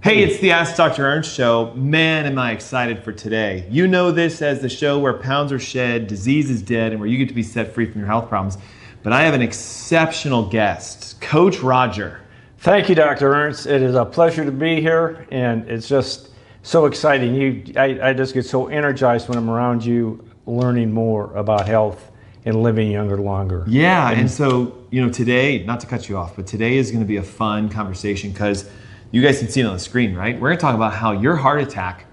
Hey, it's the Ask Dr. Ernst Show. Man, am I excited for today. You know this as the show where pounds are shed, disease is dead, and where you get to be set free from your health problems. But I have an exceptional guest, Coach Roger. Thank you, Dr. Ernst. It is a pleasure to be here, and it's just so exciting. I just get so energized when I'm around you, learning more about health and living younger longer. Yeah, and so, today, not to cut you off, but today is going to be a fun conversation because you guys can see it on the screen, right? We're going to talk about how your heart attack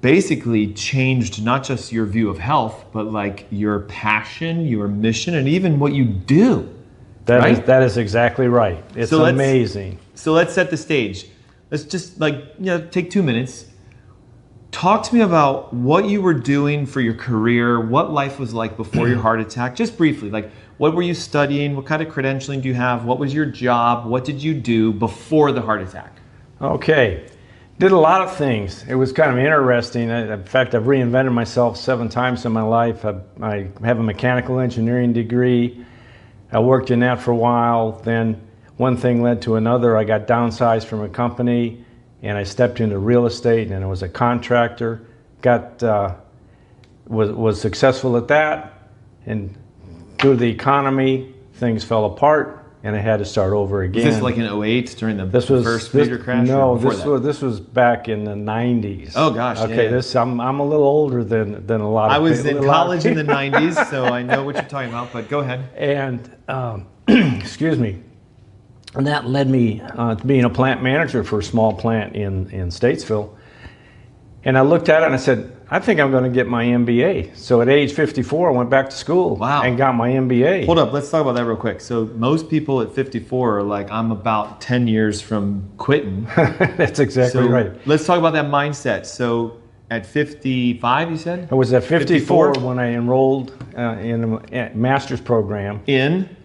basically changed not just your view of health, but like your passion, your mission, and even what you do. That is exactly right. It's amazing. So let's set the stage. Let's just take 2 minutes. Talk to me about what you were doing for your career, what life was like before your heart attack, just briefly. Like, what were you studying? What kind of credentialing do you have? What was your job? What did you do before the heart attack? Okay, did a lot of things. It was kind of interesting. In fact, I've reinvented myself 7 times in my life. I have a mechanical engineering degree. I worked in that for a while. Then one thing led to another. I got downsized from a company and I stepped into real estate, and I was a contractor. Was successful at that, and due to the economy, things fell apart. And I had to start over again. Was this like in 08 during the first major crash? No, this was back in the 90s. Oh gosh. Okay, yeah. I'm a little older than a lot of people. I was in college in the 90s, so I know what you're talking about, but go ahead. And, excuse me, and that led me to being a plant manager for a small plant in Statesville. And I looked at it and I said, I think I'm going to get my MBA. So at age 54, I went back to school. Wow. And got my MBA. Hold up, let's talk about that real quick. So most people at 54 are like, I'm about 10 years from quitting. That's exactly right. Let's talk about that mindset. So at 55, you said? I was at 54 when I enrolled in a master's program. In?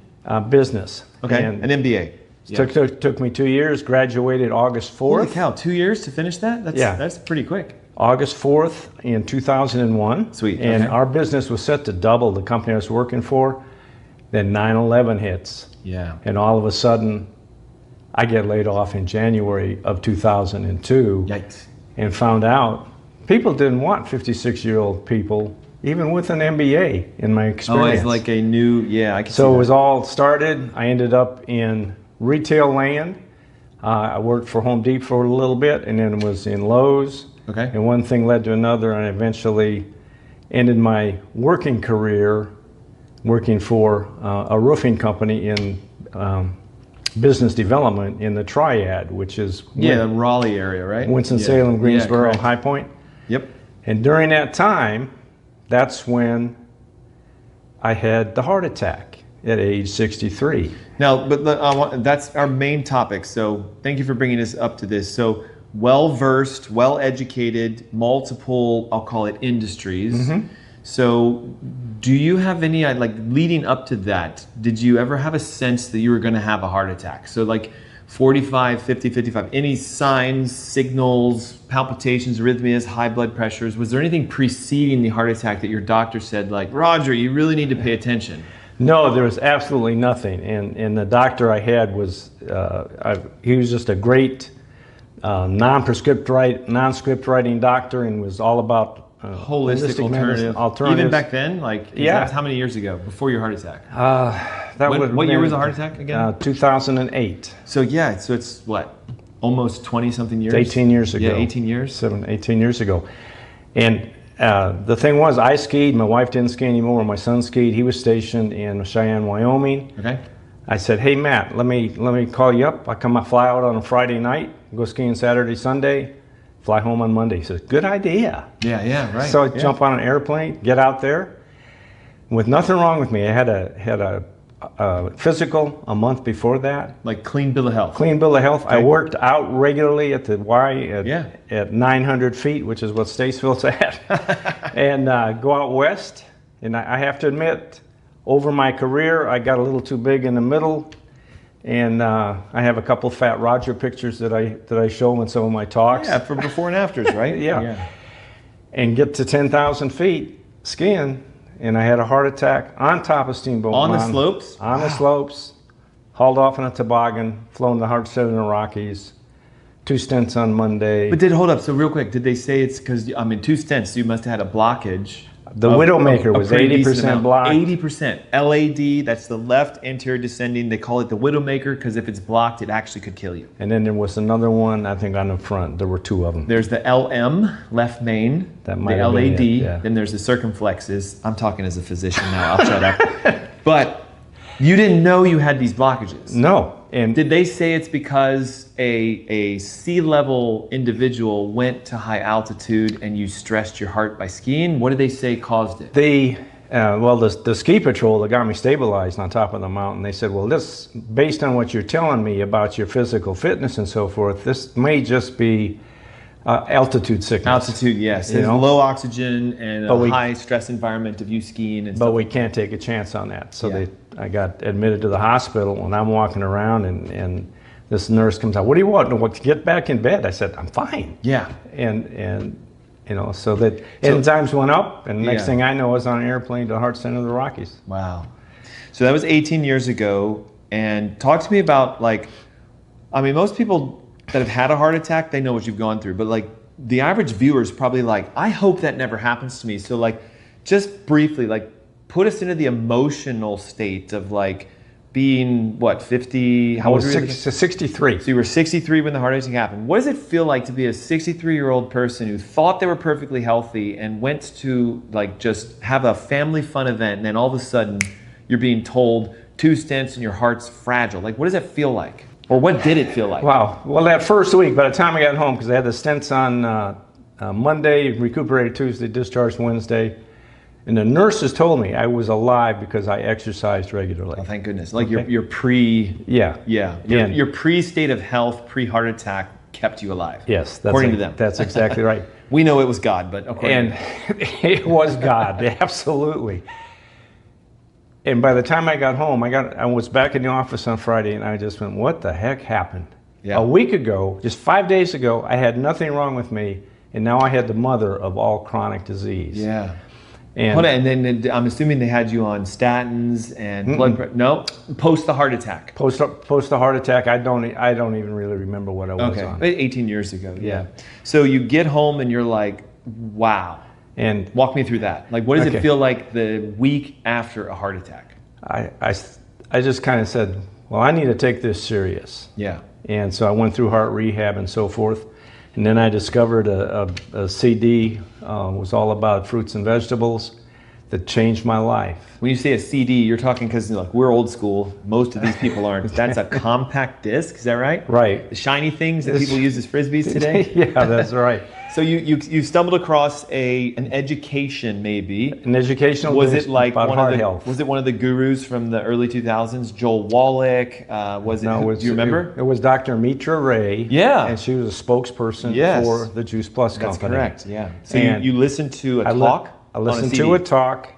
Business. Okay, an MBA. Yeah. Took me 2 years, graduated August 4th. Holy cow, 2 years to finish that? That's pretty quick. August 4th in 2001. Sweet. And okay. Our business was set to double the company I was working for. Then 9/11 hits. Yeah. And all of a sudden, I get laid off in January of 2002. Yikes. And found out people didn't want 56-year-old people, even with an MBA, in my experience. Oh, it's like a new, I can see So that. it was all started. I ended up in retail land. I worked for Home Depot for a little bit, and then was in Lowe's. Okay. And one thing led to another, and I eventually ended my working career working for a roofing company in business development in the Triad, which is the Raleigh area, right? Winston-Salem, Greensboro, High Point. Yep. And during that time, that's when I had the heart attack at age 63. Now, but that's our main topic, so thank you for bringing us up to this. So, well-versed, well-educated, multiple, I'll call it industries. Mm-hmm. So do you have any, leading up to that, did you ever have a sense that you were going to have a heart attack? So like 45, 50, 55, any signs, signals, palpitations, arrhythmias, high blood pressures? Was there anything preceding the heart attack that your doctor said, like, Roger, you really need to pay attention? No, there was absolutely nothing. And the doctor I had was, he was just a great non-script writing doctor, and was all about holistic alternatives. Even back then, how many years ago before your heart attack? What year was the heart attack again? 2008. So so it's what, almost 20-something years? 18 years ago. Yeah, 18 years. 18 years ago. And the thing was, I skied. My wife didn't ski anymore. My son skied. He was stationed in Cheyenne, Wyoming. Okay. I said, hey Matt, let me call you up. I fly out on a Friday night, go skiing Saturday, Sunday, fly home on Monday. He says, good idea. Yeah, right. So I jump on an airplane, get out there, with nothing wrong with me. I had a physical a month before that. Like clean bill of health. Clean bill of health. Okay. I worked out regularly at the Y at 900 feet, which is what Statesville's at, and go out west. And I have to admit, over my career, I got a little too big in the middle, and I have a couple Fat Roger pictures that I show in some of my talks. Yeah, for before and afters, right? Yeah. And get to 10,000 feet skiing, and I had a heart attack on top of Steamboat On Mountain. the slopes? On the slopes, hauled off in a toboggan, flown the hard set in the Rockies, 2 stents on Monday. But hold up, so real quick, did they say it's because, I mean, 2 stents, so you must have had a blockage. The Widowmaker was 80% blocked. 80%. LAD, that's the left anterior descending. They call it the Widowmaker because if it's blocked, it actually could kill you. And then there was another one, I think, on the front. There were 2 of them. There's the LM, left main, That the might have been LAD, it, yeah. then there's the circumflexes. I'm talking as a physician now, I'll shut up. But you didn't know you had these blockages. No. And Did they say it's because a sea level individual went to high altitude and you stressed your heart by skiing? What did they say caused it? the ski patrol that got me stabilized on top of the mountain, they said, well, this, based on what you're telling me about your physical fitness and so forth, this may just be altitude sickness. Altitude, yes. It's low oxygen and a high stress environment of you skiing and stuff. But we can't take a chance on that. So Yeah. I got admitted to the hospital, and I'm walking around, and this nurse comes out, what do you want? No, get back in bed. I said, I'm fine. Yeah. And so that enzymes went up, and next thing I know, I was on an airplane to the heart center of the Rockies. Wow. So that was 18 years ago. And talk to me about, like, I mean, most people that have had a heart attack, they know what you've gone through. But, like, the average viewer is probably like, I hope that never happens to me. So, like, just briefly, like, put us into the emotional state of, like, being, what, 50? How old were you? 63. So you were 63 when the heart attack happened. What does it feel like to be a 63-year-old person who thought they were perfectly healthy and went to, like, just have a family fun event, and then all of a sudden you're being told 2 stents and your heart's fragile? Like, what does that feel like? Or what did it feel like? Wow. Well, that first week, by the time I got home, because I had the stents on Monday, recuperated Tuesday, discharged Wednesday, and the nurses told me I was alive because I exercised regularly. Oh, thank goodness. Like your pre... Yeah. Yeah. Your pre-state of health, pre-heart attack kept you alive. Yes. According to them. That's exactly right. We know it was God, but according to them. It was God, absolutely. And by the time I got home, I was back in the office on Friday, and I just went, what the heck happened? Yeah. A week ago, just 5 days ago, I had nothing wrong with me, and now I had the mother of all chronic disease. Yeah. And then I'm assuming they had you on statins and blood pressure. No, post the heart attack. Post the heart attack, I don't even really remember what I was on. 18 years ago. Yeah. So you get home and you're like, wow. And walk me through that. Like, what does it feel like the week after a heart attack? I just kind of said, well, I need to take this serious. Yeah. And so I went through heart rehab and so forth. And then I discovered a CD, was all about fruits and vegetables, that changed my life. When you say a CD, you're talking, because like, we're old school, most of these people aren't. That's a compact disc, is that right? Right. The shiny things that people use as Frisbees today? Yeah, that's right. So you stumbled across an education, maybe. An educational was it like about heart health. Was it one of the gurus from the early 2000s, Joel Wallach? Do you remember? It was Dr. Mitra Ray. Yeah. And she was a spokesperson for the Juice Plus company. That's correct, yeah. So you listened to a talk? I listened to a talk,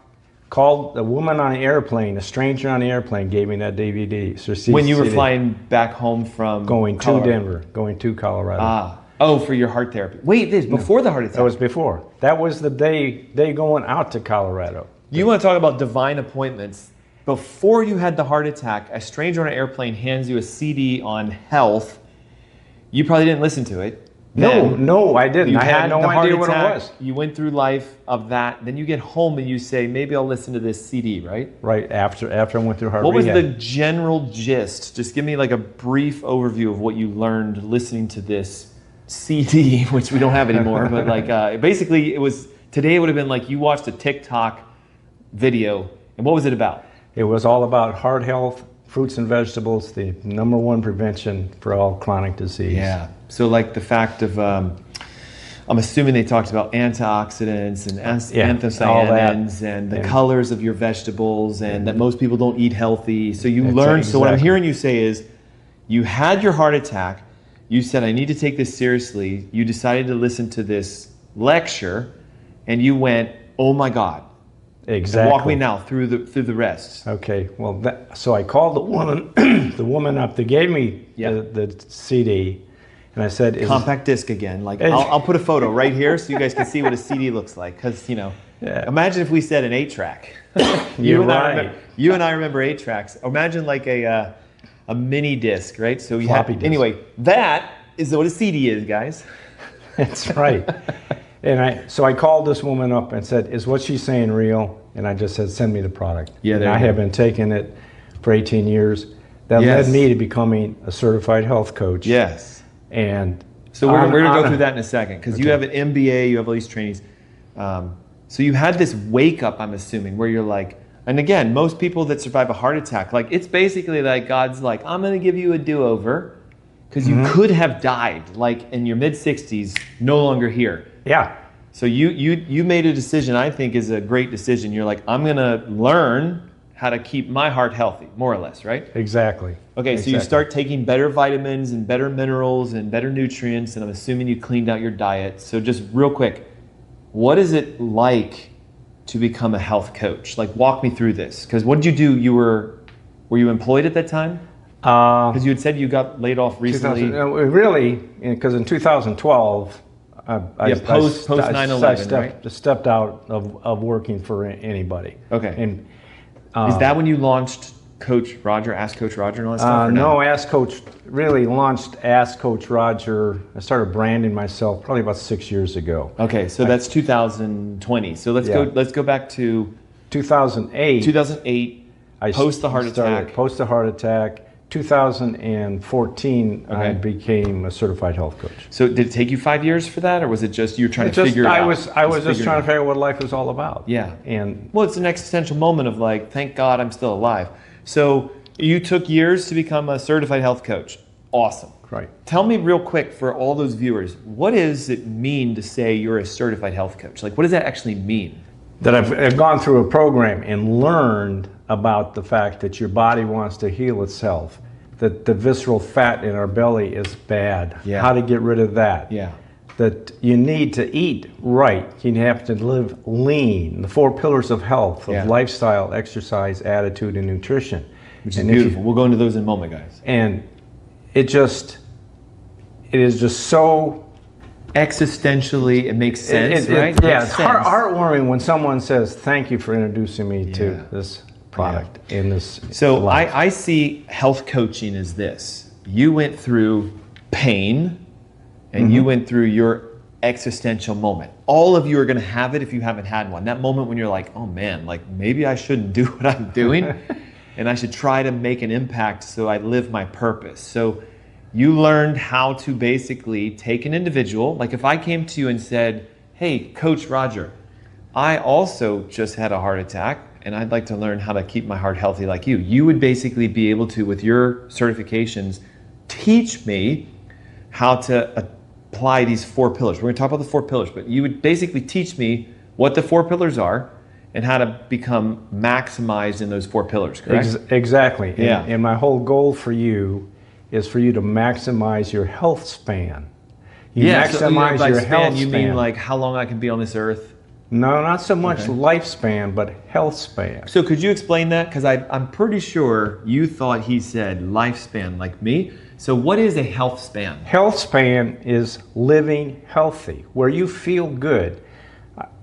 called a woman on an airplane, a stranger on the airplane gave me that DVD. So when you were flying back home from going Colorado. to Denver, going to Colorado. Ah. Oh, for your heart therapy. Wait, this before the heart attack. That was before. That was the day going out to Colorado. You want to talk about divine appointments. Before you had the heart attack, a stranger on an airplane hands you a CD on health. You probably didn't listen to it. No, I didn't. I had no idea what it was. You went through life of that. Then you get home and you say, maybe I'll listen to this CD, right? Right, after I went through heart rehab. What was the general gist? Just give me like a brief overview of what you learned listening to this CD, which we don't have anymore. But like basically, today it would have been like you watched a TikTok video. And what was it about? It was all about heart health, fruits and vegetables, the #1 prevention for all chronic disease. Yeah. So like the fact of, I'm assuming they talked about antioxidants and anthocyanins and the colors of your vegetables and that most people don't eat healthy. So you learned, so what I'm hearing you say is you had your heart attack, you said, I need to take this seriously. You decided to listen to this lecture and you went, oh my God. Exactly. And walk me now through the rest. Okay. Well, so I called the woman, up that gave me the CD, and I said, compact disc again. Like I'll put a photo right here so you guys can see what a CD looks like. Because imagine if we said an 8-track. You and I remember 8-tracks. Imagine like a mini disc, right? So you floppy disc. Anyway, that is what a CD is, guys. That's right. And so I called this woman up and said, is what she's saying real? And I just said, send me the product. Yeah, and I have been taking it for 18 years. That led me to becoming a certified health coach. Yes. And so we're going to go through that in a second, because you have an MBA, you have all these trainings. So you had this wake up, I'm assuming, where you're like, and again, most people that survive a heart attack, like it's basically like God's like, I'm going to give you a do-over, because you could have died, like in your mid-60s, no longer here. Yeah. So you made a decision, I think is a great decision. You're like, I'm going to learn how to keep my heart healthy, more or less, right? Exactly. Okay, so you start taking better vitamins and better minerals and better nutrients, and I'm assuming you cleaned out your diet. So just real quick, what is it like to become a health coach? Like, walk me through this. Because what did you do? Were you employed at that time? Because you had said you got laid off recently. Really, because in 2012, post 9/11, right? Stepped out of working for anybody. Okay. And is that when you launched Coach Roger, Ask Coach Roger, and all that stuff? No, Ask Coach really launched Ask Coach Roger. I started branding myself probably about 6 years ago. Okay, so that's 2020. So let's go back to 2008. 2008. Post the heart attack. Post the heart attack. 2014, I became a certified health coach. So did it take you 5 years for that, or was it just you were trying to figure it out? I was just trying to figure out what life was all about. Yeah. And well, it's an existential moment of like, thank God I'm still alive. So you took years to become a certified health coach. Awesome. Right. Tell me real quick, for all those viewers, what does it mean to say you're a certified health coach? Like, what does that actually mean? That I've gone through a program and learned about the fact that your body wants to heal itself, that the visceral fat in our belly is bad, how to get rid of that, that you need to eat right, you have to live lean, the 4 pillars of health, of lifestyle, exercise, attitude, and nutrition. Which is beautiful. We'll go into those in a moment, guys. And it is just so... Existentially, it makes sense, right? Yeah, it's heartwarming when someone says, thank you for introducing me to this product in this So I see health coaching as this. You went through pain and you went through your existential moment. All of you are going to have it if you haven't had one. That moment when you're like, oh man, like maybe I shouldn't do what I'm doing and I should try to make an impact so I live my purpose. So you learned how to basically take an individual, like if I came to you and said, hey, Coach Roger, I also just had a heart attack and I'd like to learn how to keep my heart healthy like you. You would basically be able to, with your certifications, teach me how to apply these 4 pillars. We're going to talk about the 4 pillars, but you would basically teach me what the 4 pillars are and how to become maximized in those 4 pillars, correct? Exactly. Yeah. And my whole goal for you is for you to maximize your health span. You maximize your health span. You mean like how long I can be on this earth? No, not so much lifespan, but health span. So could you explain that? Because I'm pretty sure you thought he said lifespan like me. So what is a health span? Health span is living healthy, where you feel good.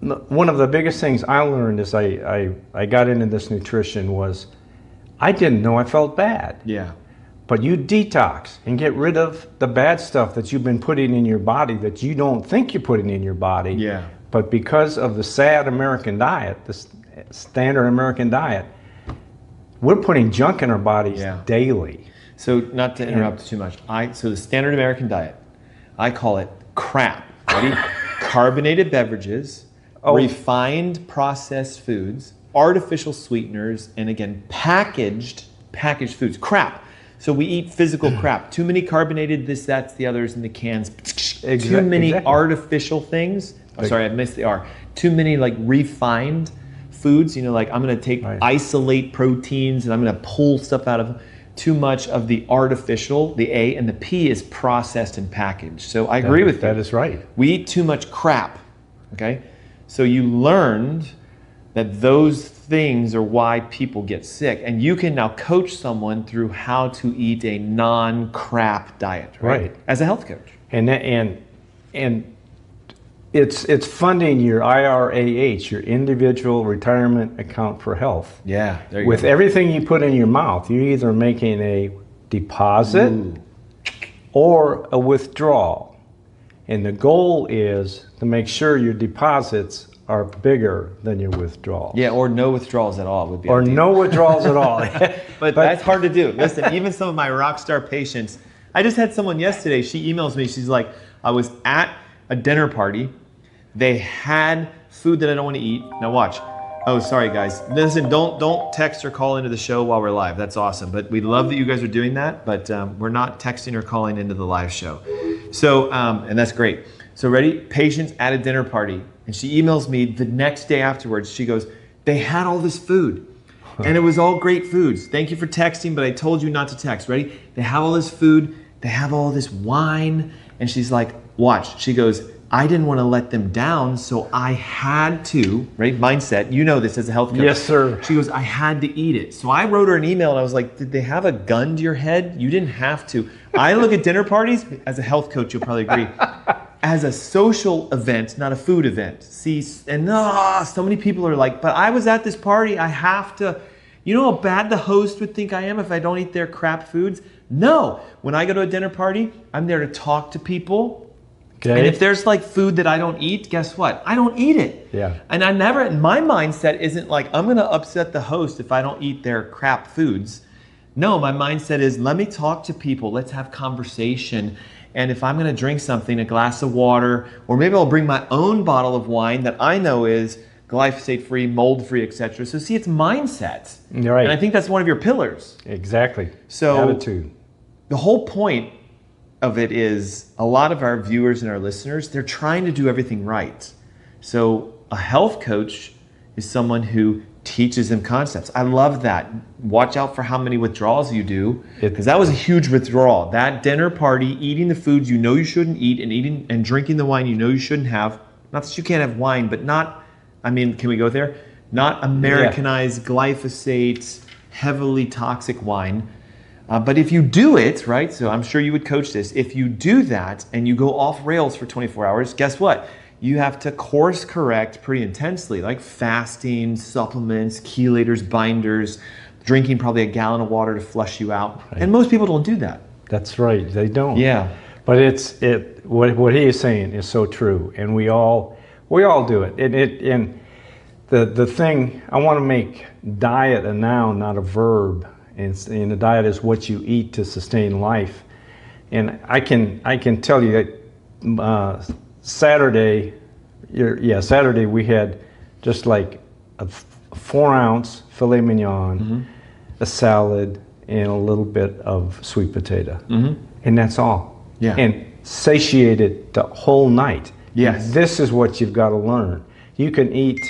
One of the biggest things I learned as I got into this nutrition was I didn't know I felt bad. Yeah. But you detox and get rid of the bad stuff that you've been putting in your body that you don't think you're putting in your body. Yeah. But because of the sad American diet, the standard American diet, we're putting junk in our bodies daily. So not to interrupt too much, so the standard American diet, I call it crap. Ready? Carbonated beverages, refined processed foods, artificial sweeteners, and again, packaged foods. Crap. So we eat physical crap. Too many carbonated this, that's, the others in the cans. Too many artificial things. Oh, sorry, I missed the R. Too many like refined foods. You know, like I'm going to take isolate proteins and I'm going to pull stuff out of them. Too much of the artificial, the A, and the P is processed and packaged. So I agree with you. That is right. We eat too much crap. Okay? So you learned that those things are why people get sick. And you can now coach someone through how to eat a non-crap diet, right? As a health coach. And it's funding your IRAH, your individual retirement account for health. Yeah, there you With go. everything you put in your mouth, you're either making a deposit or a withdrawal. And the goal is to make sure your deposits are bigger than your withdrawals. Yeah, or no withdrawals at all would be Or ideal. no withdrawals at all. but that's hard to do. Listen, even some of my rock star patients, I just had someone yesterday, she emails me, she's like, I was at a dinner party, they had food that I don't want to eat. Now watch. Oh, sorry guys. Listen, don't text or call into the show while we're live. That's awesome. But we love that you guys are doing that, but we're not texting or calling into the live show. So, and that's great. So ready? Patients at a dinner party. And she emails me the next day afterwards. She goes, they had all this food and it was all great foods. Thank you for texting, but I told you not to text. Ready? They have all this food. They have all this wine. And she's like, watch. She goes, I didn't want to let them down, so I had to, right? Mindset, you know this as a health coach. Yes, sir. She goes, I had to eat it. So I wrote her an email and I was like, did they have a gun to your head? You didn't have to. I look at dinner parties, as a health coach, you'll probably agree, as a social event, not a food event. See, and so many people are like, but I was at this party, I have to. You know how bad the host would think I am if I don't eat their crap foods? No. When I go to a dinner party, I'm there to talk to people. Okay. And if there's like food that I don't eat, guess what? I don't eat it. Yeah. And my mindset isn't like, I'm gonna upset the host if I don't eat their crap foods. No, my mindset is, let me talk to people, let's have conversation. And if I'm gonna drink something, a glass of water, or maybe I'll bring my own bottle of wine that I know is glyphosate-free, mold-free, etc. So see, it's mindset. You're right. And I think that's one of your pillars. Exactly. So attitude. The whole point of it is a lot of our viewers and our listeners, they're trying to do everything right. So a health coach is someone who teaches them concepts. I love that. Watch out for how many withdrawals you do, because that was a huge withdrawal. That dinner party, eating the foods you know you shouldn't eat and eating and drinking the wine you know you shouldn't have. Not that you can't have wine, but not, I mean, can we go there? Not Americanized glyphosate, heavily toxic wine. But if you do it, right, so I'm sure you would coach this, if you do that and you go off rails for 24 hours, guess what? You have to course correct pretty intensely, like fasting, supplements, chelators, binders, drinking probably a gallon of water to flush you out. Right. And most people don't do that. That's right, they don't. Yeah. But what he is saying is so true, and we all do it. And the thing, I want to make diet a noun, not a verb. And the diet is what you eat to sustain life. And I can tell you that Saturday we had just like a 4-ounce filet mignon, a salad, and a little bit of sweet potato. And that's all. Yeah. And satiated the whole night. Yes. This is what you've got to learn. You can eat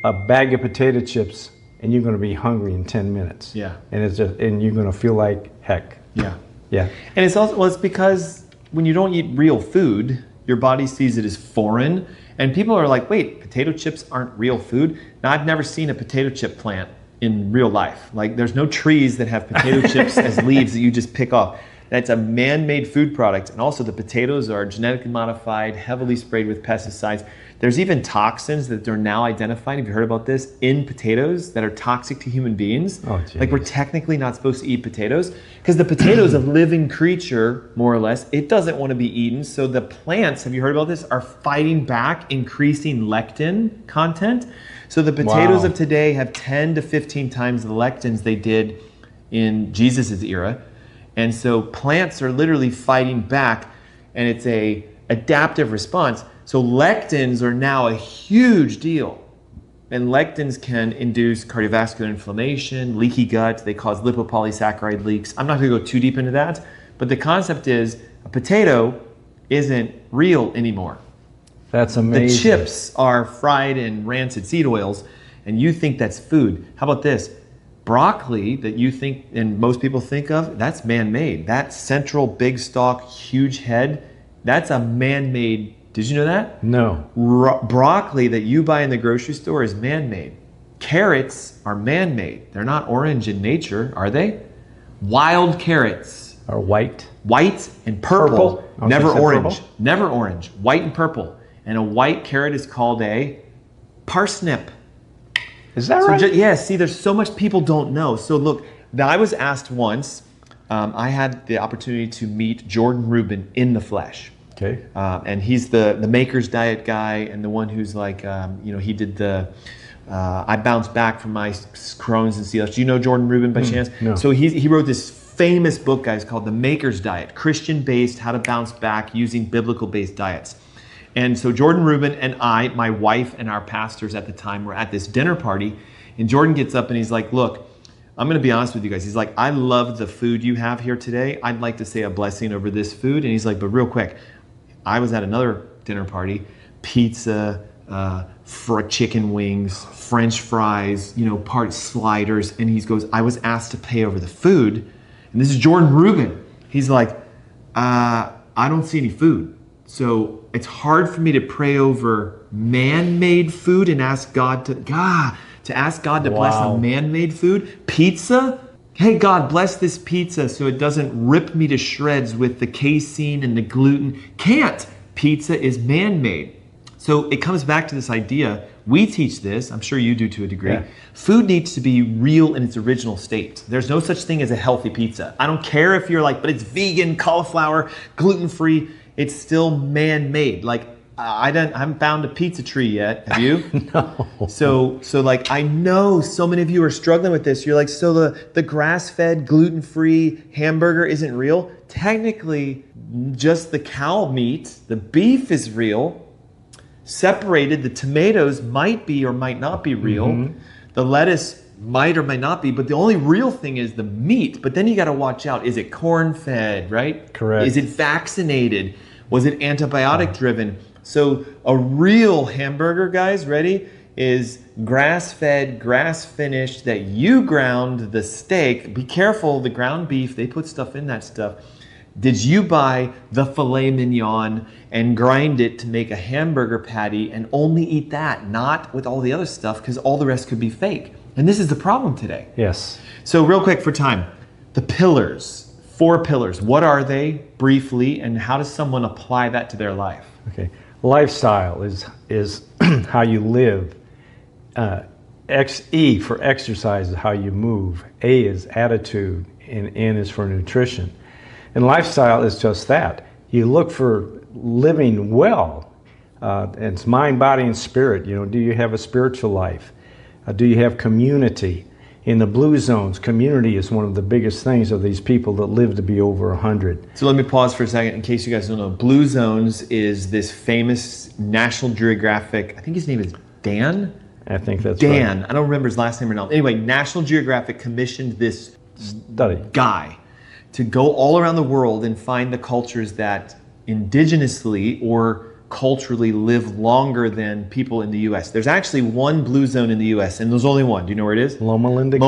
a bag of potato chips and you're going to be hungry in 10 minutes. Yeah. And you're going to feel like heck. Yeah. Yeah. And it's also, well, it's because when you don't eat real food, your body sees it as foreign. And people are like, wait, potato chips aren't real food? Now, I've never seen a potato chip plant in real life. Like, there's no trees that have potato chips as leaves that you just pick off. That's a man-made food product. And also the potatoes are genetically modified, heavily sprayed with pesticides. There's even toxins that they're now identifying, have you heard about this, in potatoes that are toxic to human beings. Oh, like, we're technically not supposed to eat potatoes because the potato is a living creature, more or less. It doesn't want to be eaten. So the plants, have you heard about this, are fighting back, increasing lectin content. So the potatoes of today have 10 to 15 times the lectins they did in Jesus's era. And so plants are literally fighting back, and it's a adaptive response. So lectins are now a huge deal. And lectins can induce cardiovascular inflammation, leaky gut, they cause lipopolysaccharide leaks. I'm not gonna go too deep into that, but the concept is a potato isn't real anymore. That's amazing. The chips are fried in rancid seed oils, and you think that's food. How about this? Broccoli that you think, and most people think of, that's man-made. That central big stalk, huge head, that's a man-made. Did you know that? No. Broccoli that you buy in the grocery store is man-made. Carrots are man-made. They're not orange in nature, are they? Wild carrots are white. White and purple. Okay, never orange. Purple? Never orange. White and purple. And a white carrot is called a parsnip. Is that right? Yeah, see, there's so much people don't know. So look, I was asked once, I had the opportunity to meet Jordan Rubin in the flesh. Okay. And he's the Maker's Diet guy, and the one who's like, he did the, I bounced back from my Crohn's and CLS. Do you know Jordan Rubin by chance? No. So he wrote this famous book, guys, called The Maker's Diet, Christian-based, how to bounce back using biblical-based diets. And so Jordan Rubin and I, my wife and our pastors at the time, were at this dinner party, and Jordan gets up and he's like, look, I'm going to be honest with you guys. He's like, I love the food you have here today. I'd like to say a blessing over this food. And he's like, but real quick, I was at another dinner party, pizza, fried chicken wings, French fries, part sliders. And he goes, I was asked to pay over the food. And this is Jordan Rubin. He's like, I don't see any food. So it's hard for me to pray over man-made food and ask God to ask God to bless a man-made food. Pizza? Hey, God, bless this pizza so it doesn't rip me to shreds with the casein and the gluten. Can't. Pizza is man-made. So it comes back to this idea. We teach this. I'm sure you do to a degree. Yeah. Food needs to be real in its original state. There's no such thing as a healthy pizza. I don't care if you're like, but it's vegan, cauliflower, gluten-free. It's still man-made. Like, I haven't found a pizza tree yet. Have you? No. So like, I know so many of you are struggling with this. You're like, so the grass-fed, gluten-free hamburger isn't real? Technically, just the cow meat, the beef is real. Separated, the tomatoes might be or might not be real. Mm-hmm. The lettuce might or might not be, but the only real thing is the meat. But then you got to watch out. Is it corn-fed, right? Correct. Is it vaccinated? Was it antibiotic-driven? So a real hamburger, guys, ready, is grass-fed, grass-finished, that you ground the steak. Be careful, the ground beef, they put stuff in that stuff. Did you buy the filet mignon and grind it to make a hamburger patty and only eat that, not with all the other stuff, because all the rest could be fake? And this is the problem today. Yes. So real quick for time, the pillars, 4 pillars, what are they briefly, and how does someone apply that to their life? Okay. Lifestyle is how you live. E for exercise is how you move. A is attitude, and N is for nutrition. And lifestyle is just that. You look for living well. It's mind, body, and spirit. Do you have a spiritual life? Do you have community? In the blue zones, community is one of the biggest things of these people that live to be over 100. So let me pause for a second in case you guys don't know. Blue Zones is this famous National Geographic, I think his name is Dan? I think that's Dan. right. I don't remember his last name or not. Anyway, National Geographic commissioned this guy to go all around the world and find the cultures that indigenously or culturally live longer than people in the U.S. There's actually one blue zone in the U.S., and there's only one. Do you know where it is? Loma Linda,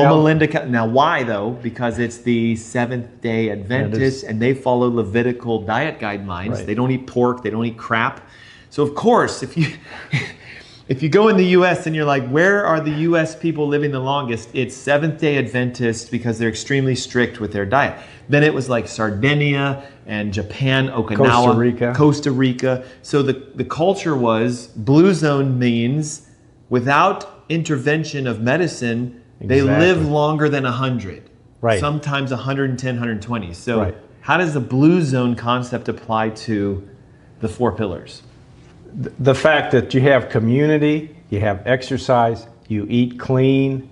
Now, why, though? Because it's the Seventh-day Adventists, and they follow Levitical diet guidelines. Right. They don't eat pork. They don't eat crap. So, of course, if you go in the U.S. and you're like, where are the U.S. people living the longest? It's Seventh-day Adventists because they're extremely strict with their diet. Then it was like Sardinia and Japan, Okinawa, Costa Rica. So the culture was, blue zone means without intervention of medicine, they live longer than 100. Right. Sometimes 110, 120. So right. How does the blue zone concept apply to the 4 pillars? The fact that you have community, you have exercise, you eat clean,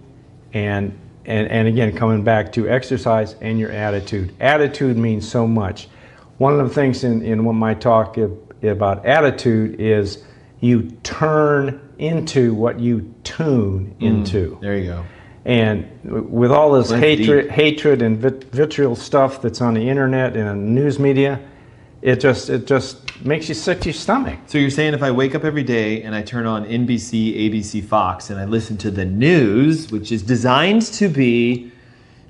and again, coming back to exercise and your attitude. Attitude means so much. One of the things in what my talk about attitude is you turn into what you tune into. There you go. And with all this hatred and vitriol stuff that's on the internet and on news media, it just makes you sick to your stomach. So you're saying if I wake up every day and I turn on NBC, ABC, Fox, and I listen to the news, which is designed to be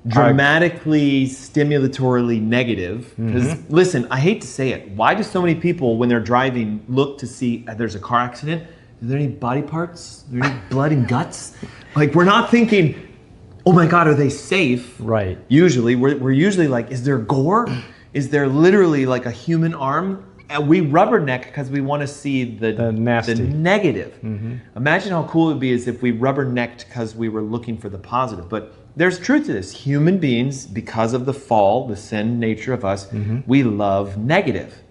dramatically, stimulatorily negative, because listen, I hate to say it, why do so many people, when they're driving, look to see there's a car accident? Are there any body parts? Are there any blood and guts? Like, we're not thinking, oh my God, are they safe? Right. Usually, we're usually like, is there gore? Is there literally like a human arm we rubberneck because we want to see the negative. Imagine how cool it would be is if we rubbernecked because we were looking for the positive. But there's truth to this. Human beings, because of the fall, the sin nature of us, we love negative.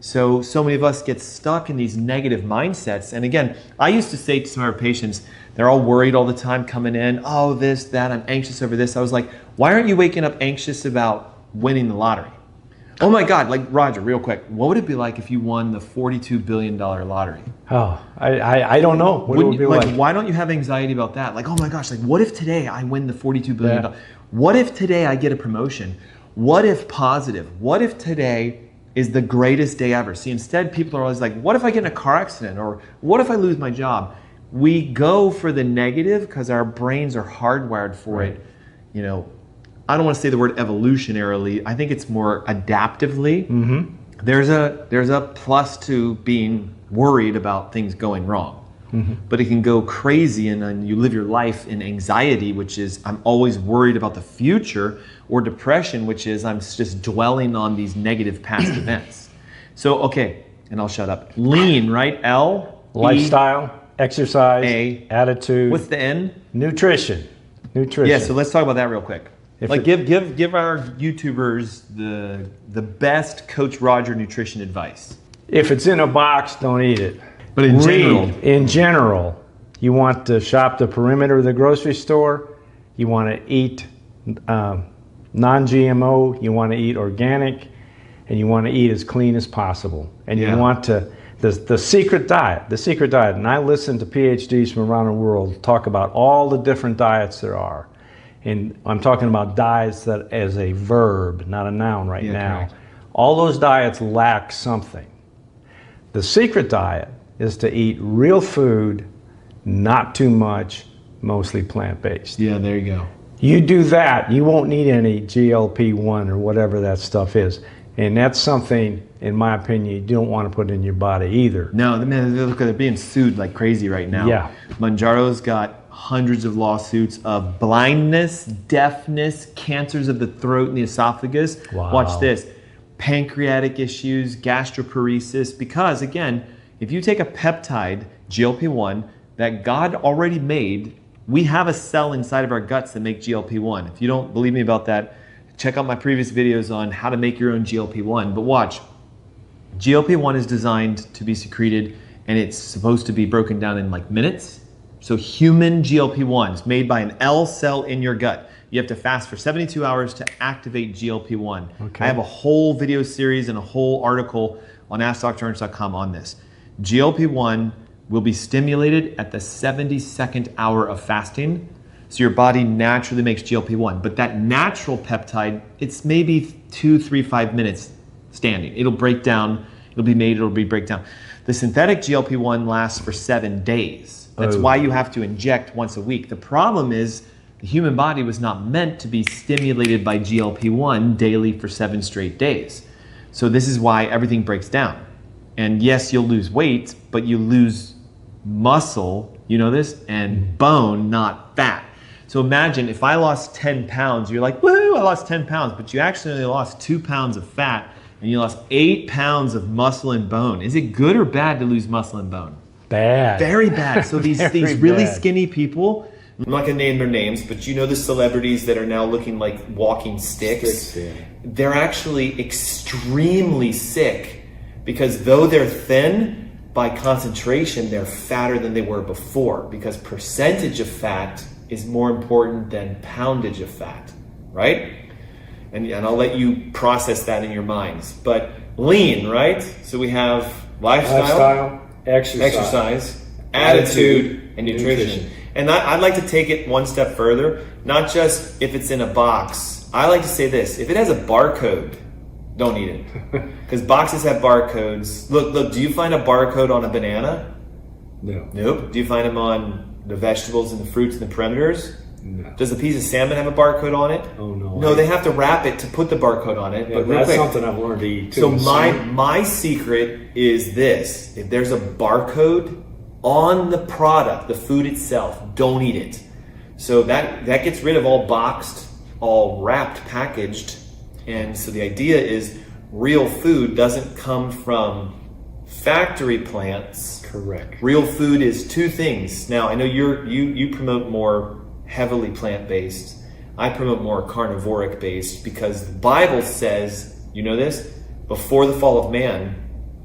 So many of us get stuck in these negative mindsets. And again, I used to say to some of our patients, they're all worried all the time coming in. Oh, this, that, I'm anxious over this. I was like, why aren't you waking up anxious about winning the lottery? Oh my God, like Roger, real quick, what would it be like if you won the $42 billion lottery? Oh, I don't know. What would it be like? Why don't you have anxiety about that? Like, oh my gosh, like what if today I win the $42 billion? Yeah. What if today I get a promotion? What if positive? What if today is the greatest day ever? See, instead people are always like, what if I get in a car accident? Or what if I lose my job? We go for the negative because our brains are hardwired for it, you know. I don't want to say the word evolutionarily. I think it's more adaptively. There's a plus to being worried about things going wrong. But it can go crazy and then you live your life in anxiety, which is I'm always worried about the future, or depression, which is I'm just dwelling on these negative past events. So, okay, and I'll shut up. Lean, right? L? Lifestyle, exercise, A. Attitude. What's the N? Nutrition. Yeah, so let's talk about that real quick. Give our YouTubers the best Coach Roger nutrition advice. If it's in a box, don't eat it. But in general, you want to shop the perimeter of the grocery store. You want to eat non-GMO. You want to eat organic, and you want to eat as clean as possible. And you want to the secret diet. And I listen to PhDs from around the world talk about all the different diets there are. And I'm talking about diets that as a verb, not a noun now. Correct. All those diets lack something. The secret diet is to eat real food, not too much, mostly plant-based. Yeah, there you go. You do that, you won't need any GLP-1 or whatever that stuff is. And that's something, in my opinion, you don't want to put in your body either. No, man, look, they're being sued like crazy right now. Yeah. Mounjaro's got hundreds of lawsuits of blindness, deafness, cancers of the throat and the esophagus. Wow. Watch this. Pancreatic issues, gastroparesis, because again, if you take a peptide, GLP-1, that God already made, we have a cell inside of our guts that make GLP-1. If you don't believe me about that, check out my previous videos on how to make your own GLP-1. But watch, GLP-1 is designed to be secreted and it's supposed to be broken down in like minutes. So human GLP-1 is made by an L cell in your gut. You have to fast for 72 hours to activate GLP-1. Okay. I have a whole video series and a whole article on AskDrErnst.com on this. GLP-1 will be stimulated at the 72nd hour of fasting. So your body naturally makes GLP-1. But that natural peptide, it's maybe 2, 3, 5 minutes standing. It'll break down, it'll be made, it'll be break down. The synthetic GLP-1 lasts for 7 days. That's why you have to inject once a week. The problem is the human body was not meant to be stimulated by GLP-1 daily for 7 straight days. So this is why everything breaks down. And yes, you'll lose weight, but you lose muscle, you know this, and bone, not fat. So imagine if I lost 10 pounds, you're like, woo, I lost 10 pounds, but you actually only lost 2 pounds of fat and you lost 8 pounds of muscle and bone. Is it good or bad to lose muscle and bone? Bad. Very bad. So these really skinny people, I'm not going to name their names, but you know the celebrities that are now looking like walking sticks? They're actually extremely sick because though they're thin, by concentration, they're fatter than they were before because percentage of fat is more important than poundage of fat, right? And I'll let you process that in your minds. But lean, right? So we have lifestyle, exercise, attitude, and nutrition. And I'd like to take it one step further, not just if it's in a box. I like to say this, if it has a barcode, don't eat it. Because boxes have barcodes. Look, do you find a barcode on a banana? No. Nope. Do you find them on the vegetables and the fruits and the perimeters? No. Does a piece of salmon have a barcode on it? Oh no. No, they have to wrap it to put the barcode on it. Yeah, but that's something I've learned to eat too. So my secret is this. If there's a barcode on the product, the food itself, don't eat it. So that gets rid of all boxed, all wrapped, packaged. And so the idea is real food doesn't come from factory plants. Correct. Real food is two things. Now, I know you promote more heavily plant-based. I promote more carnivoric-based because the Bible says, you know this, before the fall of man,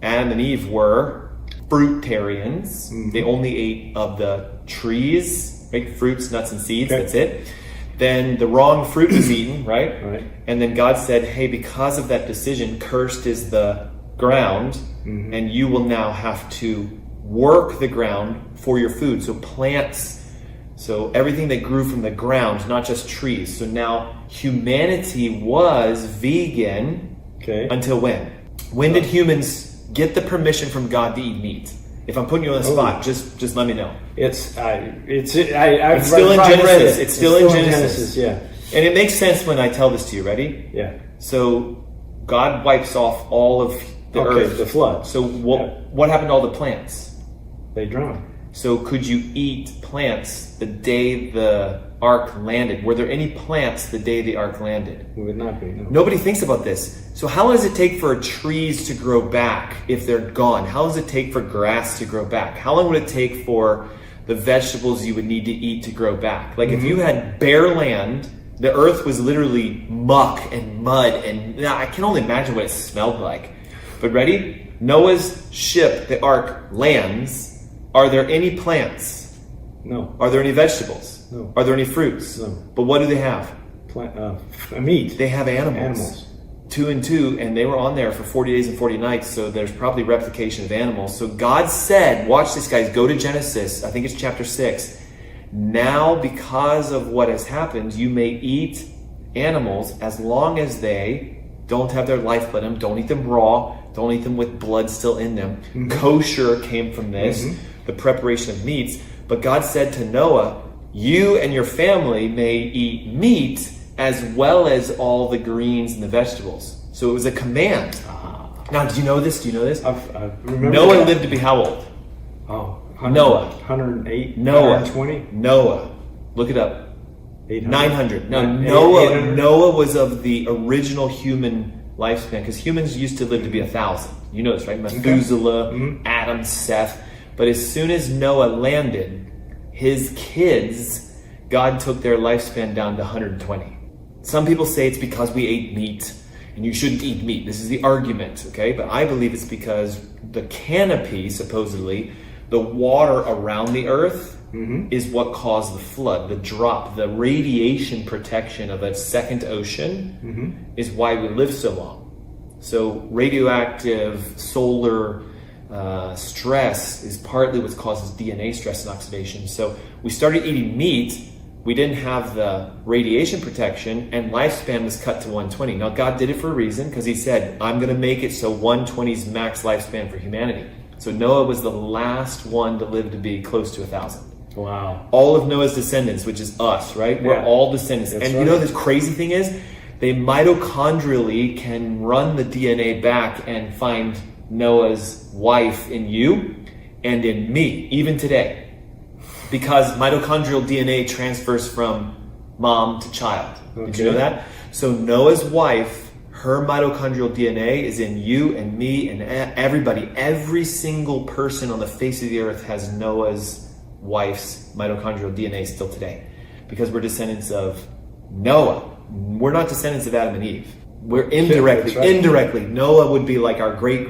Adam and Eve were fruitarians. Mm-hmm. They only ate of the trees, right? Fruits, nuts, and seeds. Okay. That's it. Then the wrong fruit was eaten, right? Right. And then God said, hey, because of that decision, cursed is the ground, mm-hmm. and you will now have to work the ground for your food. So plants, so everything that grew from the ground, not just trees. So now humanity was vegan until when? When did humans get the permission from God to eat meat? If I'm putting you on the spot, just let me know. It's still in Genesis. It's still in Genesis. Yeah. And it makes sense when I tell this to you. Ready? Yeah. So God wipes off all of the earth. The flood. So what happened to all the plants? They drowned. So could you eat plants the day the ark landed? Were there any plants the day the ark landed? It would not be, no. Nobody thinks about this. So how long does it take for trees to grow back if they're gone? How long does it take for grass to grow back? How long would it take for the vegetables you would need to eat to grow back? Like if you had bare land, the earth was literally muck and mud, and I can only imagine what it smelled like. But ready? Noah's ship, the ark, lands. Are there any plants? No. Are there any vegetables? No. Are there any fruits? No. But what do they have? Meat. They have animals. 2 and 2, and they were on there for 40 days and 40 nights, so there's probably replication of animals. So God said, watch this, guys, go to Genesis, I think it's chapter 6. Now, because of what has happened, you may eat animals as long as they don't have their lifeblood in them. Don't eat them raw. Don't eat them with blood still in them. Mm-hmm. Kosher came from this, the preparation of meats. But God said to Noah, you and your family may eat meat as well as all the greens and the vegetables. So it was a command. Now, do you know this? I remember Noah lived to be how old? Oh, Noah. 108, Noah. 120? Noah. Look it up. 800. 900. Now, 800. Noah was of the original human lifespan, because humans used to live to be 1,000. You know this, right? Methuselah, Adam, Seth. But as soon as Noah landed, his kids, God took their lifespan down to 120. Some people say it's because we ate meat, and you shouldn't eat meat. This is the argument, okay? But I believe it's because the canopy, supposedly, the water around the earth, is what caused the flood. The drop, the radiation protection of a second ocean is why we live so long. So radioactive solar stress is partly what causes DNA stress and oxidation. So we started eating meat, we didn't have the radiation protection, and lifespan was cut to 120. Now God did it for a reason, because he said, I'm going to make it so 120 is max lifespan for humanity. So Noah was the last one to live to be close to 1,000. Wow. All of Noah's descendants, which is us, right? We're all descendants. That's right. You know, the crazy thing is, they mitochondrially can run the DNA back and find Noah's wife in you and in me, even today. Because mitochondrial DNA transfers from mom to child. Did you know that? So Noah's wife, her mitochondrial DNA is in you and me and everybody. Every single person on the face of the earth has Noah's wife's mitochondrial DNA still today, because we're descendants of Noah. We're not descendants of Adam and Eve. We're indirectly. Noah would be like our great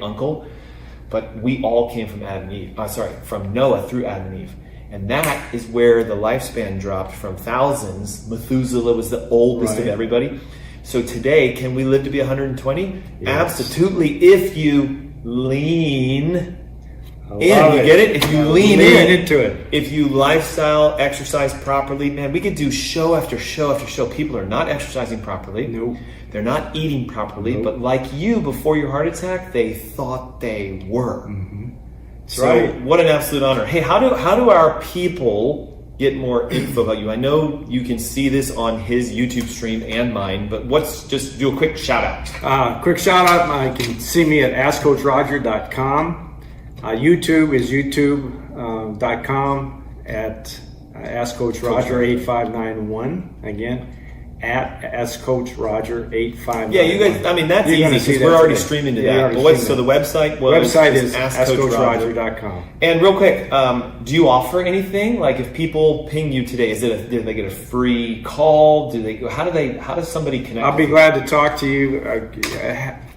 uncle, but we all came from Adam and Eve. From Noah through Adam and Eve. And that is where the lifespan dropped from thousands. Methuselah was the oldest of everybody. So today, can we live to be 120? Yes. Absolutely, if you lean in. You get it? If you lean into it. If you lifestyle, exercise properly, man, we could do show after show after show. People are not exercising properly. Nope. They're not eating properly. Nope. But like you, before your heart attack, they thought they were. So what an absolute honor. Hey, how do our people get more info about you? I know you can see this on his YouTube stream and mine, but just do a quick shout out. Quick shout out. You can see me at AskCoachRoger.com. YouTube is youtube.com at AskCoachRoger8591 again. at AskCoachRoger851. Yeah, you guys, I mean, that's You're gonna easy see because that we're already today. streaming to Yeah, that. already But streaming. so the website was? Website is AskCoachRoger. AskCoachRoger.com. And real quick, do you offer anything? Like if people ping you today, do they get a free call? How does somebody connect? I'll be glad to talk to you.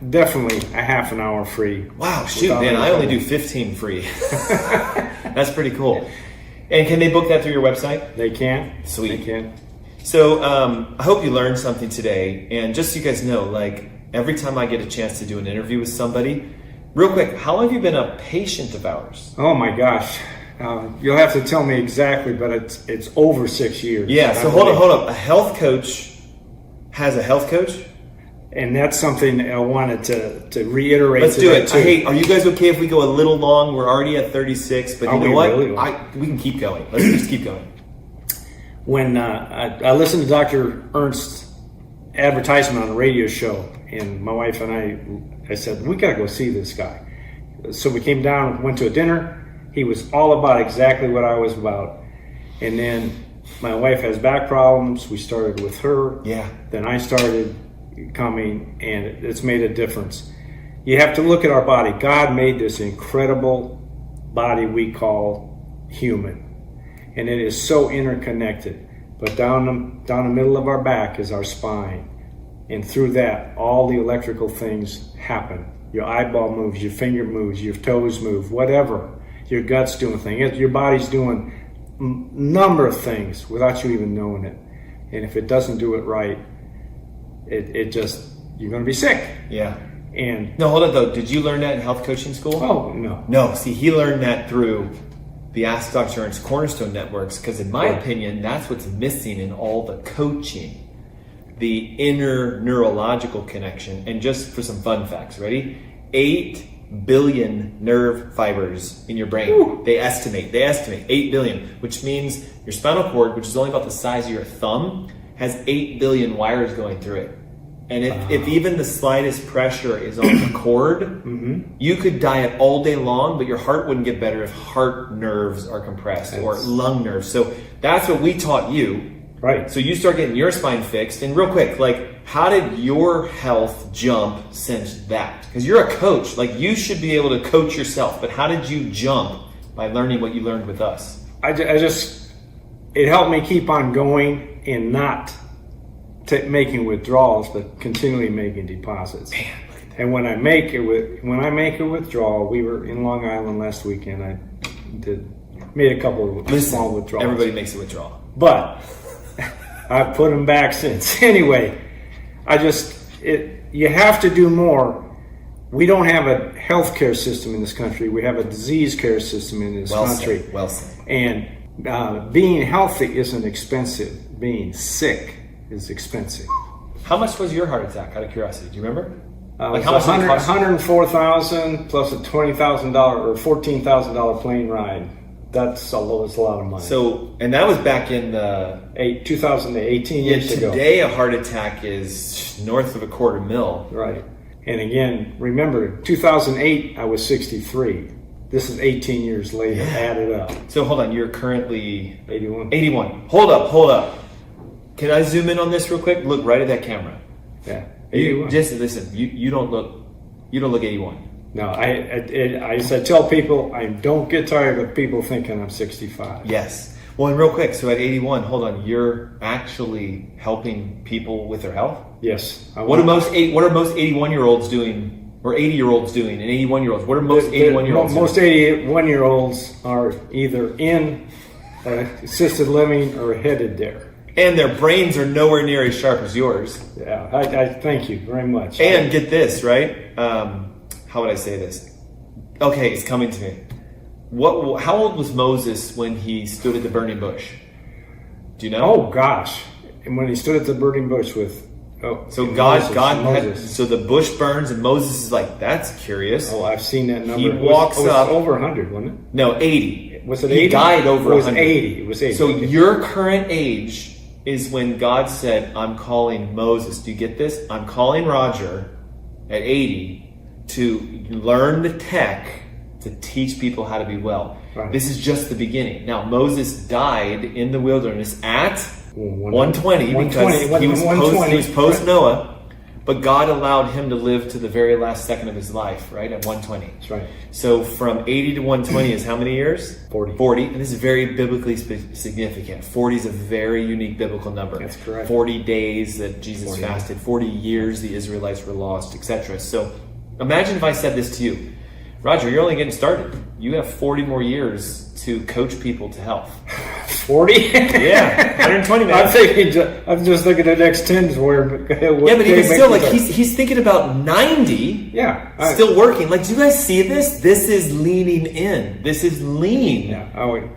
Definitely a half an hour free. Wow, shoot, man, I only do 15 free. That's pretty cool. And can they book that through your website? They can. Sweet. They can. So I hope you learned something today. And just so you guys know, like every time I get a chance to do an interview with somebody, real quick, how long have you been a patient of ours? Oh my gosh. You'll have to tell me exactly, but it's over 6 years. Yeah, so hold up. A health coach has a health coach? And that's something I wanted to reiterate. Let's do it. Too. Hey, are you guys okay if we go a little long? We're already at 36, but you know what? Really? We can keep going. Let's just keep going. When I listened to Dr. Ernst's advertisement on a radio show, and my wife and I said, we got to go see this guy. So we came down, went to a dinner. He was all about exactly what I was about. And then my wife has back problems. We started with her. Yeah. Then I started coming, and it's made a difference. You have to look at our body. God made this incredible body we call human, and it is so interconnected. But down the middle of our back is our spine, and through that, all the electrical things happen. Your eyeball moves, your finger moves, your toes move, whatever. Your gut's doing things. Your body's doing a number of things without you even knowing it. And if it doesn't do it right, it just, you're going to be sick. Yeah. And no, hold on though. Did you learn that in health coaching school? Oh, no. No, see, he learned that through the Ask Dr. Ernst Cornerstone networks, because in my opinion, that's what's missing in all the coaching, the inner neurological connection. And just for some fun facts, ready? 8 billion nerve fibers in your brain. Ooh. They estimate 8 billion, which means your spinal cord, which is only about the size of your thumb, has 8 billion wires going through it. And if even the slightest pressure is on the cord, you could diet all day long, but your heart wouldn't get better if heart nerves are compressed or lung nerves. So that's what we taught you. Right. So you start getting your spine fixed. And real quick, like, how did your health jump since that? Because you're a coach. Like, you should be able to coach yourself. But how did you jump by learning what you learned with us? It helped me keep on going and not making withdrawals, but continually making deposits. Man, and when I make a withdrawal, we were in Long Island last weekend. I made a couple of small withdrawals. Everybody makes a withdrawal, but I've put them back since. Anyway, you have to do more. We don't have a healthcare system in this country. We have a disease care system in this country. Well said. And being healthy isn't expensive. Being sick is expensive. How much was your heart attack, out of curiosity? Do you remember? Like how much? $104,000 plus a $20,000 or $14,000 plane ride. That's a lot of money. So, and that was back in 2018 years ago. Today, a heart attack is north of $250,000. Right. And again, remember, 2008, I was 63. This is 18 years later, added up. So hold on, you're currently 81. 81. Hold up. Can I zoom in on this real quick? Look right at that camera. Yeah. 81. Just listen. You don't look 81. No, I tell people, I don't get tired of people thinking I'm 65. Yes. Well, and real quick, so at 81, hold on, you're actually helping people with their health? Yes. What are most 81-year-olds doing, or 80-year-olds doing, and 81-year-olds? What are most 81-year-olds doing? Most 81-year-olds are either in assisted living or headed there. And their brains are nowhere near as sharp as yours. Yeah, I thank you very much. And get this, right? How would I say this? Okay, it's coming to me. How old was Moses when he stood at the burning bush? Do you know? Oh gosh! And when he stood at the burning bush with so the bush burns and Moses is like, that's curious. Oh, I've seen that number. He walks up over 100, wasn't it? No, 80. Was it 80? He died over 100. It was 80. So your current age is when God said, I'm calling Moses. Do you get this? I'm calling Roger at 80 to learn the tech to teach people how to be well. Right. This is just the beginning. Now, Moses died in the wilderness at 120 because he was post Noah. But God allowed him to live to the very last second of his life, right? At 120. That's right. So from 80 to 120 is how many years? 40. 40. And this is very biblically significant. 40 is a very unique biblical number. That's correct. 40 days that Jesus fasted, 40 years the Israelites were lost, etc. So imagine if I said this to you. Roger, you're only getting started. You have 40 more years to coach people to health. 40? Yeah, 120, man. I'm just thinking the next 10's where. Yeah, but even still, like he's thinking about 90. Yeah, still working. Like, do you guys see this? This is leaning in. This is lean. Yeah.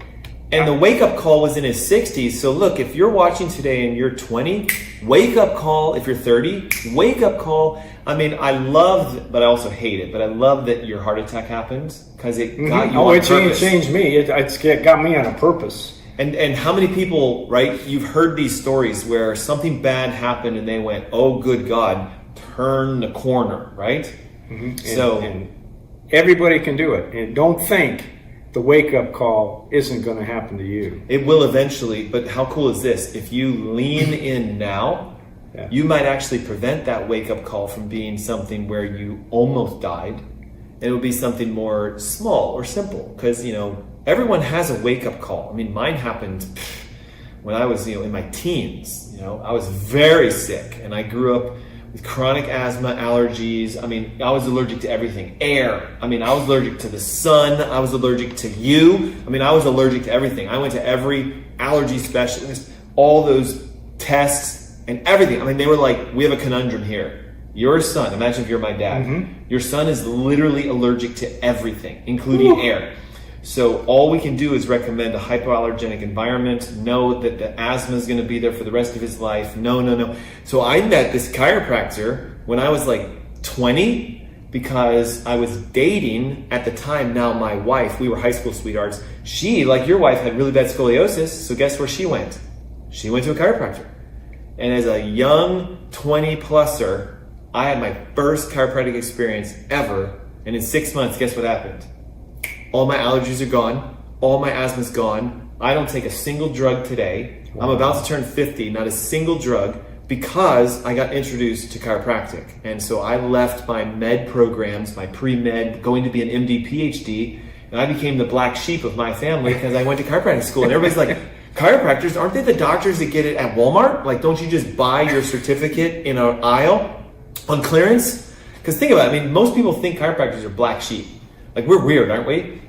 And the wake-up call was in his 60s. So look, if you're watching today and you're 20, wake-up call. If you're 30, wake-up call. I mean, I love, but I also hate it. But I love that your heart attack happened because it got you on purpose. It changed me. It got me on a purpose. And how many people, right, you've heard these stories where something bad happened and they went, oh, good God, turn the corner, right? Mm-hmm. And everybody can do it. And don't think the wake-up call isn't going to happen to you. It will eventually, but how cool is this? If you lean in now, you might actually prevent that wake-up call from being something where you almost died. And it would be something more small or simple because, everyone has a wake-up call. I mean, mine happened when I was, in my teens. I was very sick, and I grew up with chronic asthma, allergies. I mean, I was allergic to everything. Air. I mean, I was allergic to the sun. I was allergic to you. I mean, I was allergic to everything. I went to every allergy specialist, all those tests and everything. I mean, they were like, we have a conundrum here. Your son, imagine if you're my dad. Mm-hmm. Your son is literally allergic to everything, including air. So all we can do is recommend a hypoallergenic environment. Know that the asthma is going to be there for the rest of his life. No. So I met this chiropractor when I was like 20 because I was dating at the time now my wife. We were high school sweethearts. She, like your wife, had really bad scoliosis. So guess where she went? She went to a chiropractor. And as a young 20-pluser, I had my first chiropractic experience ever. And in 6 months, guess what happened? All my allergies are gone. All my asthma's gone. I don't take a single drug today. Wow. I'm about to turn 50, not a single drug, because I got introduced to chiropractic. And so I left my med programs, my pre-med, going to be an MD, PhD, and I became the black sheep of my family because I went to chiropractic school. And everybody's like, chiropractors, aren't they the doctors that get it at Walmart? Like, don't you just buy your certificate in an aisle on clearance? Because think about it. I mean, most people think chiropractors are black sheep. Like, we're weird, aren't we?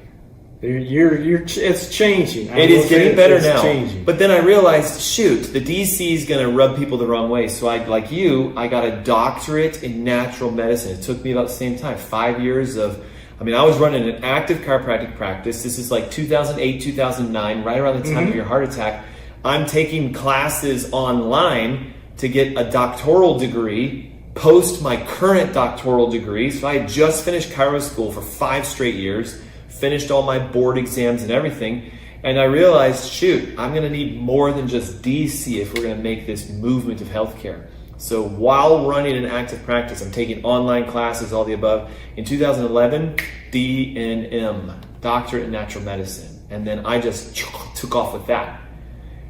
It's changing. It is getting better now. Changing. But then I realized, shoot, the DC is going to rub people the wrong way. So I got a doctorate in natural medicine. It took me about the same time, 5 years of, I was running an active chiropractic practice. This is like 2008, 2009, right around the time of your heart attack. I'm taking classes online to get a doctoral degree, post my current doctoral degree. So I had just finished chiro school for 5 straight years, finished all my board exams and everything. And I realized, shoot, I'm going to need more than just DC if we're going to make this movement of healthcare. So while running an active practice, I'm taking online classes, all the above. In 2011, DNM, Doctorate in Natural Medicine. And then I just took off with that.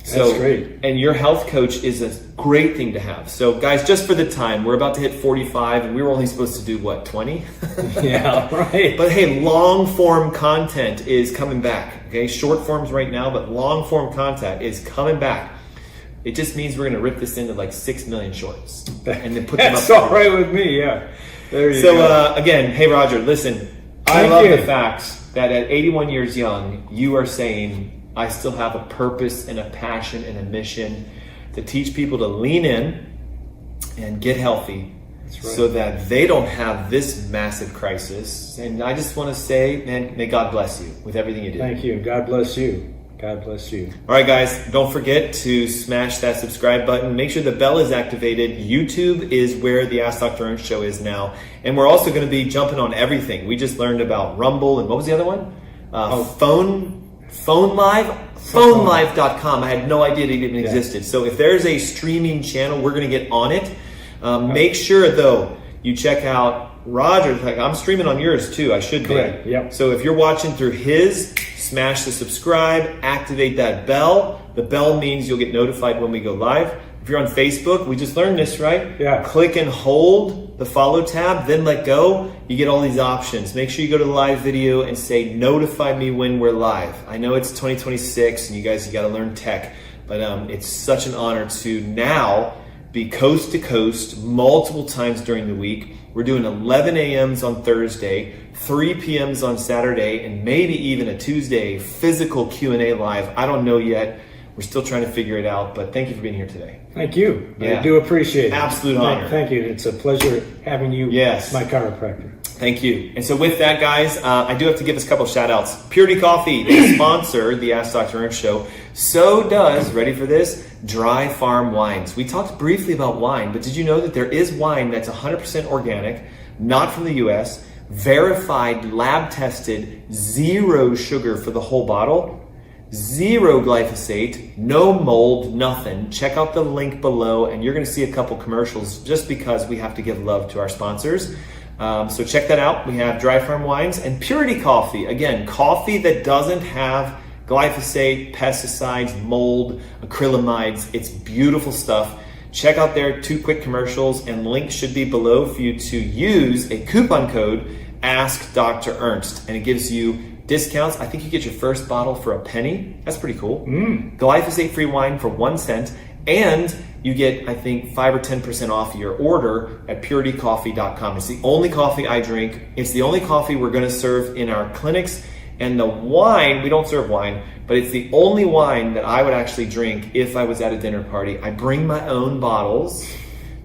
So, that's great. And your health coach is a great thing to have. So guys, just for the time, we're about to hit 45 and we were only supposed to do what, 20? Yeah, right. But hey, long form content is coming back. Okay, short forms right now, but long form content is coming back. It just means we're going to rip this into like 6 million shorts and then put them up. That's all right with me, yeah. There you go. Again, hey Roger, listen, I love the fact that at 81 years young, you are saying, I still have a purpose and a passion and a mission to teach people to lean in and get healthy. That's right. So that they don't have this massive crisis. And I just want to say, man, may God bless you with everything you do. Thank you. God bless you. God bless you. All right, guys, don't forget to smash that subscribe button. Make sure the bell is activated. YouTube is where the Ask Dr. Ernst Show is now. And we're also going to be jumping on everything. We just learned about Rumble and what was the other one? Phone Live? PhoneLive.com. I had no idea it even existed. So if there's a streaming channel, we're going to get on it. Make sure, though, you check out Roger's like, I'm streaming on yours too. I should be. Correct. Yep. So if you're watching through his, smash the subscribe, activate that bell. The bell means you'll get notified when we go live. If you're on Facebook, we just learned this, right? Yeah. Click and hold the follow tab, then let go. You get all these options. Make sure you go to the live video and say, notify me when we're live. I know it's 2026 and you guys got to learn tech, but it's such an honor to now be coast to coast multiple times during the week. We're doing 11 a.m.s on Thursday, 3 p.m.s on Saturday, and maybe even a Tuesday physical Q&A live. I don't know yet. We're still trying to figure it out, but thank you for being here today. Thank you. Yeah. I do appreciate it. Absolute honor. Thank you. It's a pleasure having you, Yes. my chiropractor. Thank you. And so with that, guys, I do have to give us a couple of shout outs. Purity Coffee, they sponsor the Ask Dr. Ernst Show. So does, ready for this, Dry Farm Wines. We talked briefly about wine, but did you know that there is wine that's 100% organic, not from the US, verified, lab tested, 0 sugar for the whole bottle? 0 glyphosate, no mold, nothing. Check out the link below and you're going to see a couple commercials just because we have to give love to our sponsors. So check that out. We have Dry Farm Wines and Purity Coffee. Again, coffee that doesn't have glyphosate, pesticides, mold, acrylamides. It's beautiful stuff. Check out their 2 quick commercials and links should be below for you to use a coupon code AskDrErnst and it gives you discounts. I think you get your first bottle for a penny. That's pretty cool. Glyphosate-free wine for 1 cent. And you get, I think, 5 or 10% off your order at puritycoffee.com. It's the only coffee I drink. It's the only coffee we're going to serve in our clinics. And the wine, we don't serve wine, but it's the only wine that I would actually drink if I was at a dinner party. I bring my own bottles.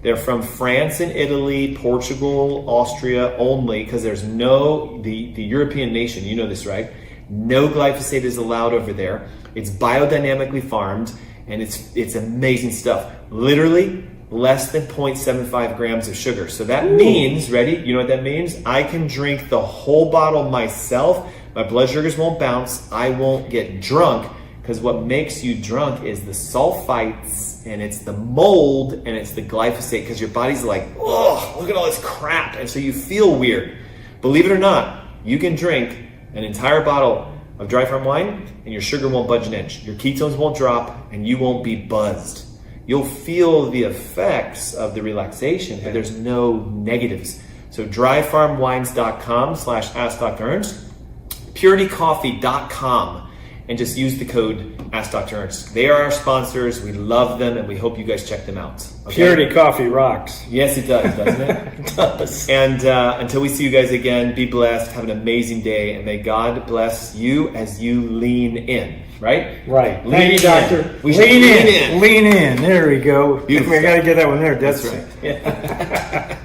They're from France and Italy, Portugal, Austria only, because there's no, the European nation, you know this, right? No glyphosate is allowed over there. It's biodynamically farmed, and it's amazing stuff. Literally less than 0.75 grams of sugar. So that means, ready? You know what that means? I can drink the whole bottle myself. My blood sugars won't bounce. I won't get drunk, because what makes you drunk is the sulfites, and it's the mold, and it's the glyphosate, because your body's like, oh, look at all this crap. And so you feel weird. Believe it or not, you can drink an entire bottle of Dry Farm wine and your sugar won't budge an inch. Your ketones won't drop and you won't be buzzed. You'll feel the effects of the relaxation, but there's no negatives. So dryfarmwines.com/AskDrErnst, puritycoffee.com, and just use the code AskDrErnst. They are our sponsors. We love them, and we hope you guys check them out. Okay? Purity Coffee rocks. Yes, it does, doesn't it? It does. And until we see you guys again, be blessed. Have an amazing day, and may God bless you as you lean in. Right? Right. Lean Thank you, doctor. We should lean in. Lean in. There we go. Beautiful We got to stuff. get that one there. That's That's right. Yeah.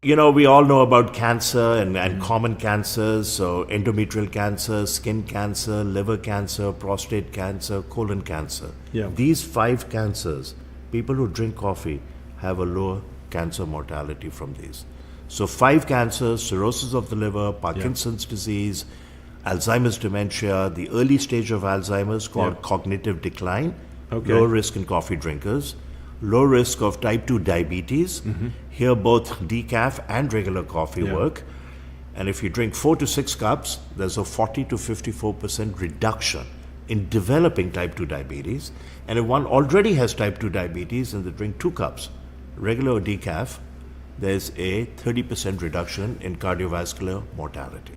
You know, we all know about cancer and common cancers, so endometrial cancer, skin cancer, liver cancer, prostate cancer, colon cancer. Yeah. These 5 cancers, people who drink coffee have a lower cancer mortality from these. So 5 cancers: cirrhosis of the liver, Parkinson's disease, Alzheimer's dementia, the early stage of Alzheimer's called cognitive decline, low risk in coffee drinkers, low risk of type 2 diabetes. Here both decaf and regular coffee work. And if you drink 4 to 6 cups, there's a 40 to 54% reduction in developing type 2 diabetes. And if one already has type 2 diabetes and they drink 2 cups, regular or decaf, there's a 30% reduction in cardiovascular mortality.